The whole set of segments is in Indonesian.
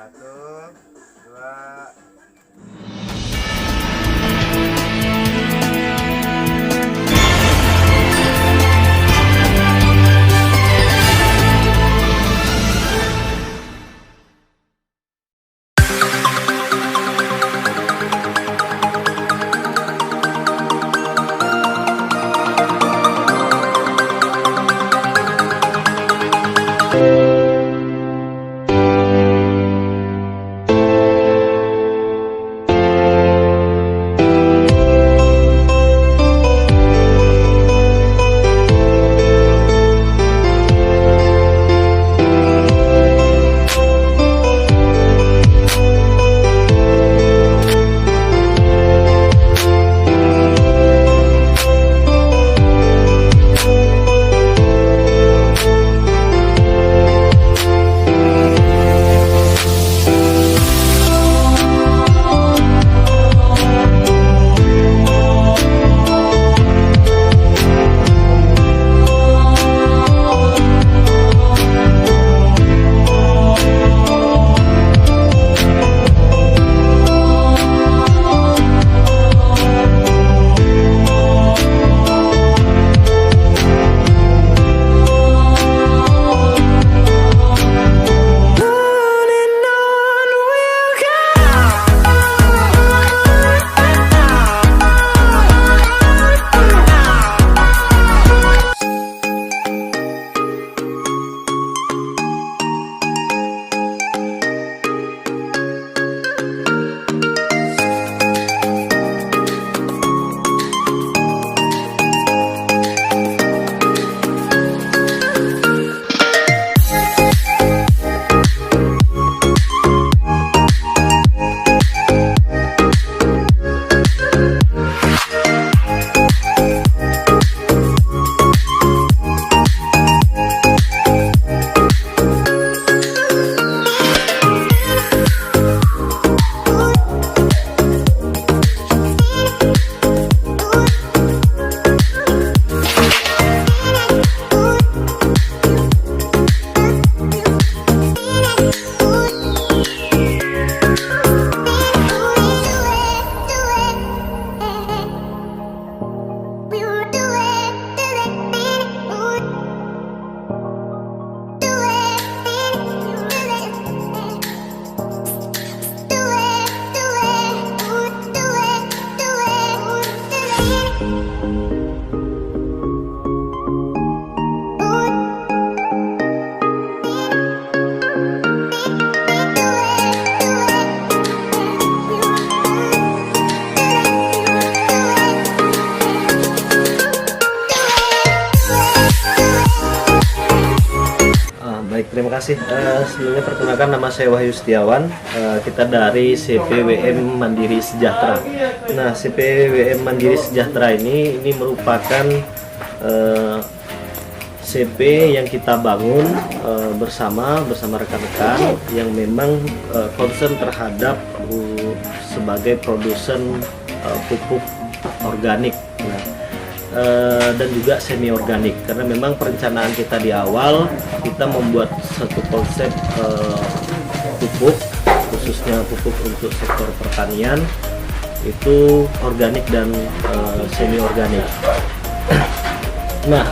Satu, dua. Baik, terima kasih. Sebelumnya perkenalkan, nama saya Wahyu Setiawan. Kita dari CPWM Mandiri Sejahtera. Nah, CPWM Mandiri Sejahtera ini merupakan CP yang kita bangun bersama rekan-rekan yang memang concern terhadap sebagai produsen pupuk organik. Dan juga semi organik, karena memang perencanaan kita di awal kita membuat satu konsep pupuk, khususnya pupuk untuk sektor pertanian itu organik dan semi organik. Nah,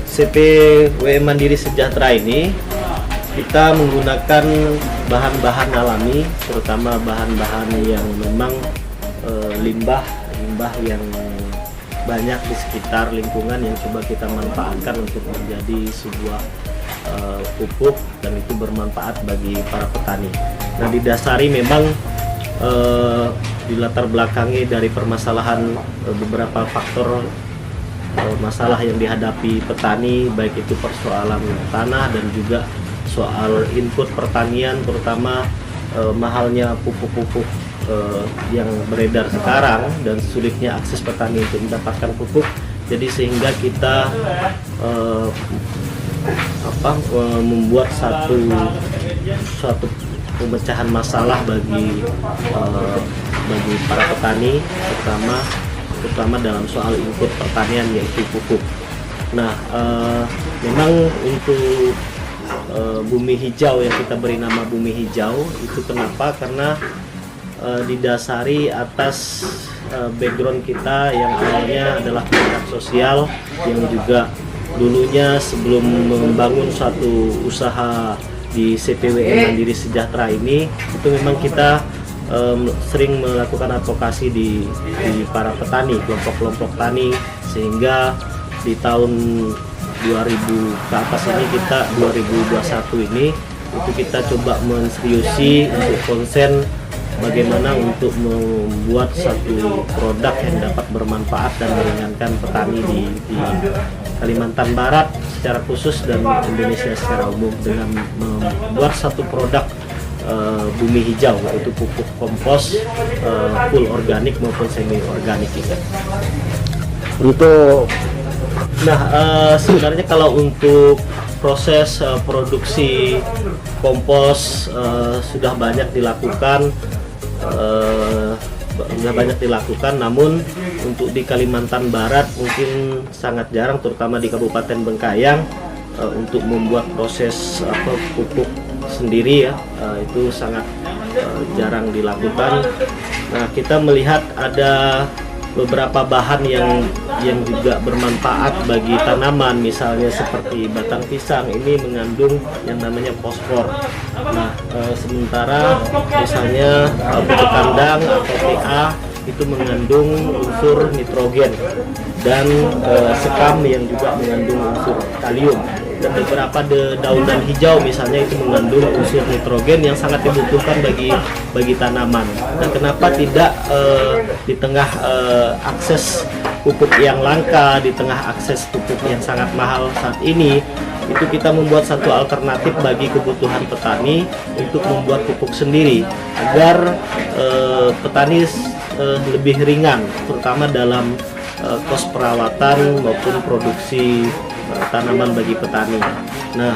CPWM Mandiri Sejahtera ini kita menggunakan bahan-bahan alami, terutama bahan-bahan yang memang limbah yang banyak di sekitar lingkungan yang coba kita manfaatkan untuk menjadi sebuah pupuk, dan itu bermanfaat bagi para petani. Nah, didasari memang di latar belakangi dari permasalahan beberapa faktor masalah yang dihadapi petani, baik itu persoalan tanah dan juga soal input pertanian, terutama mahalnya pupuk-pupuk yang beredar sekarang dan sulitnya akses petani untuk mendapatkan pupuk. Jadi sehingga kita membuat suatu pemecahan masalah bagi para petani, terutama dalam soal input pertanian, yaitu pupuk. Nah, memang untuk bumi hijau yang kita beri nama bumi hijau. Itu kenapa? Karena didasari atas background kita yang awalnya adalah produk sosial, yang juga dulunya sebelum membangun suatu usaha di CPWM Mandiri Sejahtera ini, itu memang kita sering melakukan advokasi di para petani, kelompok-kelompok tani, sehingga di tahun 2000 ke atas ini, kita 2021 ini, itu kita coba menseriusi untuk konsen bagaimana untuk membuat satu produk yang dapat bermanfaat dan meringankan petani di Kalimantan Barat secara khusus dan Indonesia secara umum, dengan membuat satu produk bumi hijau, yaitu pupuk kompos full organik maupun semi organik juga. Sebenarnya kalau untuk proses produksi kompos sudah banyak dilakukan, namun untuk di Kalimantan Barat mungkin sangat jarang, terutama di Kabupaten Bengkayang, untuk membuat proses pupuk sendiri ya, itu sangat jarang dilakukan. Nah, kita melihat ada beberapa bahan yang juga bermanfaat bagi tanaman, misalnya seperti batang pisang ini mengandung yang namanya fosfor. Nah, sementara misalnya pupuk kandang atau PA itu mengandung unsur nitrogen, dan sekam yang juga mengandung unsur kalium. Dan beberapa daunan hijau misalnya itu mengandung unsur nitrogen yang sangat dibutuhkan bagi tanaman. Nah, kenapa tidak di tengah akses pupuk yang langka, di tengah akses pupuk yang sangat mahal saat ini, itu kita membuat satu alternatif bagi kebutuhan petani untuk membuat pupuk sendiri, agar petani lebih ringan, terutama dalam kos perawatan maupun produksi tanaman bagi petani. Nah,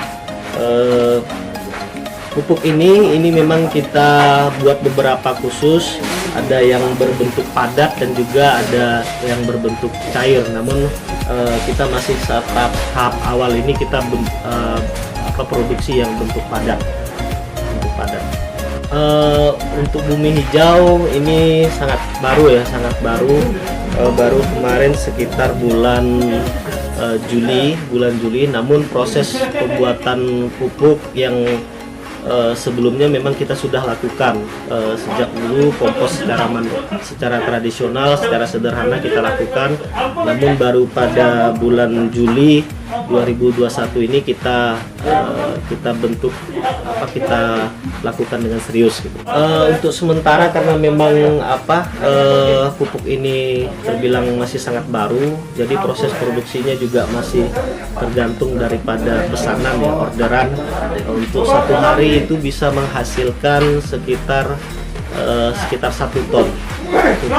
pupuk ini memang kita buat beberapa khusus, ada yang berbentuk padat dan juga ada yang berbentuk cair. Namun kita masih tahap awal ini, kita produksi yang bentuk padat. Untuk bumi hijau ini sangat baru ya, baru kemarin sekitar bulan Juli, namun proses pembuatan pupuk yang sebelumnya memang kita sudah lakukan sejak dulu. Kompos secara tradisional, secara sederhana kita lakukan, namun baru pada bulan Juli 2021 ini kita lakukan dengan serius gitu. Untuk sementara, karena memang pupuk ini terbilang masih sangat baru, jadi proses produksinya juga masih tergantung daripada pesanan ya, orderan. Untuk satu hari itu bisa menghasilkan sekitar 1 ton untuk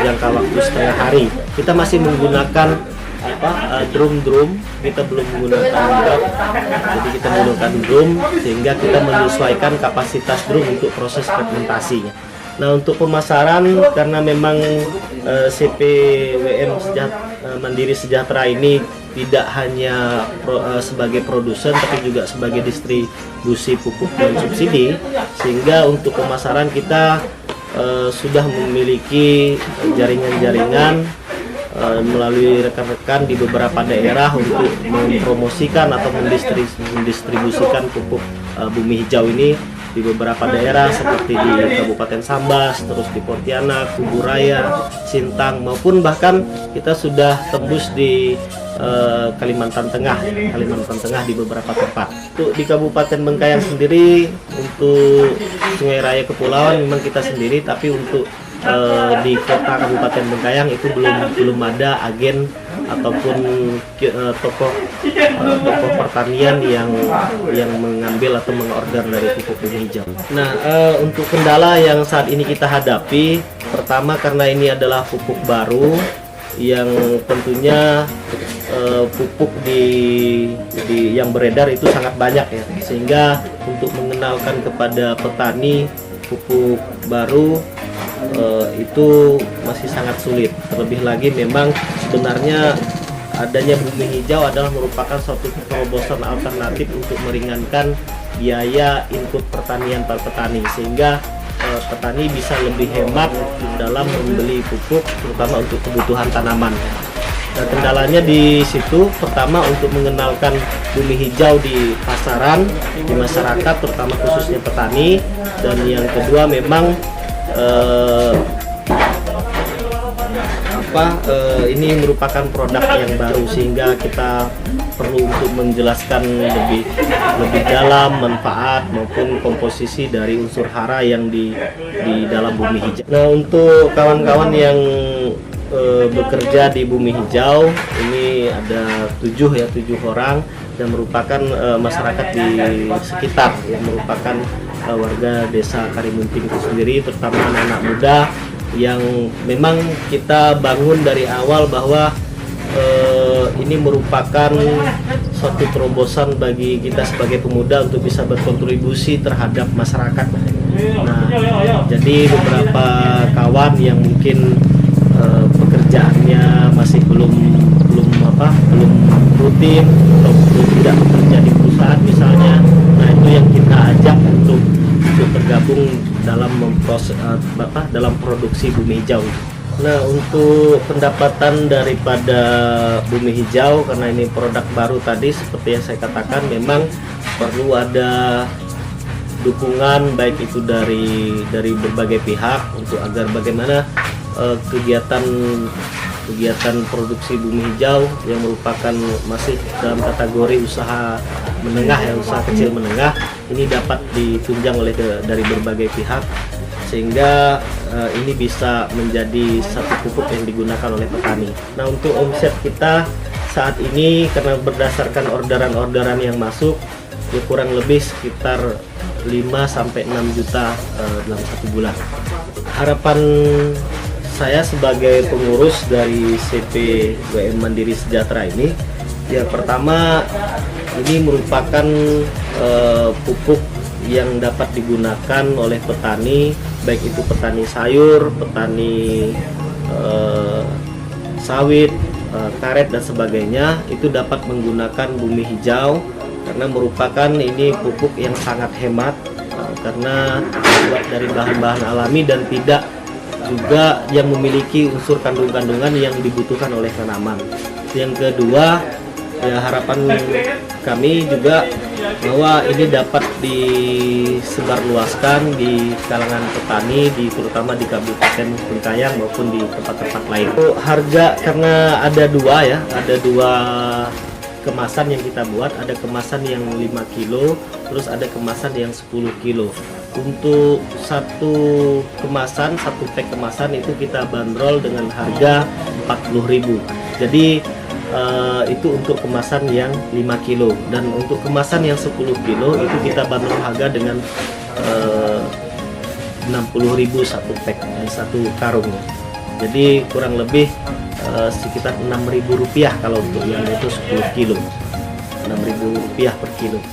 jangka waktu setengah hari. Kita masih menggunakan drum, kita belum menggunakan truk, jadi kita menggunakan drum, sehingga kita menyesuaikan kapasitas drum untuk proses fermentasinya. Nah, untuk pemasaran, karena memang CPWM Mandiri Sejahtera ini tidak hanya sebagai produsen, tapi juga sebagai distribusi pupuk dan subsidi, sehingga untuk pemasaran kita sudah memiliki jaringan-jaringan melalui rekan-rekan di beberapa daerah untuk mempromosikan atau mendistribusikan pupuk bumi hijau ini di beberapa daerah, seperti di Kabupaten Sambas, terus di Pontianak, Kuburaya, Sintang, maupun bahkan kita sudah tembus di Kalimantan Tengah di beberapa tempat. Untuk di Kabupaten Bengkayang sendiri, untuk Sungai Raya Kepulauan memang kita sendiri, tapi untuk di kota Kabupaten Bengkayang itu belum ada agen ataupun tokoh pertanian yang mengambil atau mengorder dari pupuk bumi hijau. Nah, untuk kendala yang saat ini kita hadapi, pertama karena ini adalah pupuk baru yang tentunya pupuk yang beredar itu sangat banyak ya, sehingga untuk mengenalkan kepada petani pupuk baru itu masih sangat sulit. Terlebih lagi memang sebenarnya adanya bumi hijau adalah merupakan suatu terobosan alternatif untuk meringankan biaya input pertanian para petani, sehingga petani bisa lebih hemat dalam membeli pupuk terutama untuk kebutuhan tanaman. Nah, kendalanya di situ pertama untuk mengenalkan bumi hijau di pasaran, di masyarakat terutama khususnya petani, dan yang kedua memang ini merupakan produk yang baru sehingga kita perlu untuk menjelaskan lebih dalam manfaat maupun komposisi dari unsur hara yang di dalam bumi hijau. Nah, untuk kawan-kawan yang bekerja di bumi hijau ini ada 7 orang dan merupakan masyarakat di sekitar yang merupakan warga desa Karimunting itu sendiri, terutama anak-anak muda yang memang kita bangun dari awal bahwa ini merupakan suatu terobosan bagi kita sebagai pemuda untuk bisa berkontribusi terhadap masyarakat. Nah, jadi beberapa kawan yang mungkin pekerjaannya masih belum rutin atau tidak bekerja di perusahaan misalnya, nah itu yang kita ajak untuk bergabung dalam dalam produksi bumi hijau. Nah, untuk pendapatan daripada bumi hijau, karena ini produk baru tadi seperti yang saya katakan, memang perlu ada dukungan baik itu dari berbagai pihak untuk agar bagaimana kegiatan produksi bumi hijau yang merupakan masih dalam kategori usaha menengah ya, usaha kecil menengah, ini dapat ditunjang oleh dari berbagai pihak sehingga ini bisa menjadi satu pupuk yang digunakan oleh petani. Nah, untuk omset kita saat ini karena berdasarkan orderan yang masuk ya kurang lebih sekitar 5-6 juta dalam 1 bulan. Harapan saya sebagai pengurus dari CP WM Mandiri Sejahtera ini, ya pertama ini merupakan pupuk yang dapat digunakan oleh petani, baik itu petani sayur, petani sawit, karet dan sebagainya, itu dapat menggunakan bumi hijau karena merupakan ini pupuk yang sangat hemat karena dibuat dari bahan-bahan alami dan tidak juga yang memiliki unsur kandungan yang dibutuhkan oleh tanaman. Yang kedua, ya harapan kami juga bahwa ini dapat disebarluaskan di kalangan petani, terutama di Kabupaten Bengkayang maupun di tempat-tempat lain. Harga karena ada dua kemasan yang kita buat, ada kemasan yang 5 kilo, terus ada kemasan yang 10 kilo. Untuk satu kemasan, satu pack kemasan itu kita bandrol dengan harga 40.000. Jadi itu untuk kemasan yang 5 kilo, dan untuk kemasan yang 10 kilo itu kita bandrol harga dengan 60.000 satu pack, satu karung. Jadi kurang lebih sekitar 6.000 rupiah kalau untuk yang itu 10 kilo, 6.000 rupiah per kilo.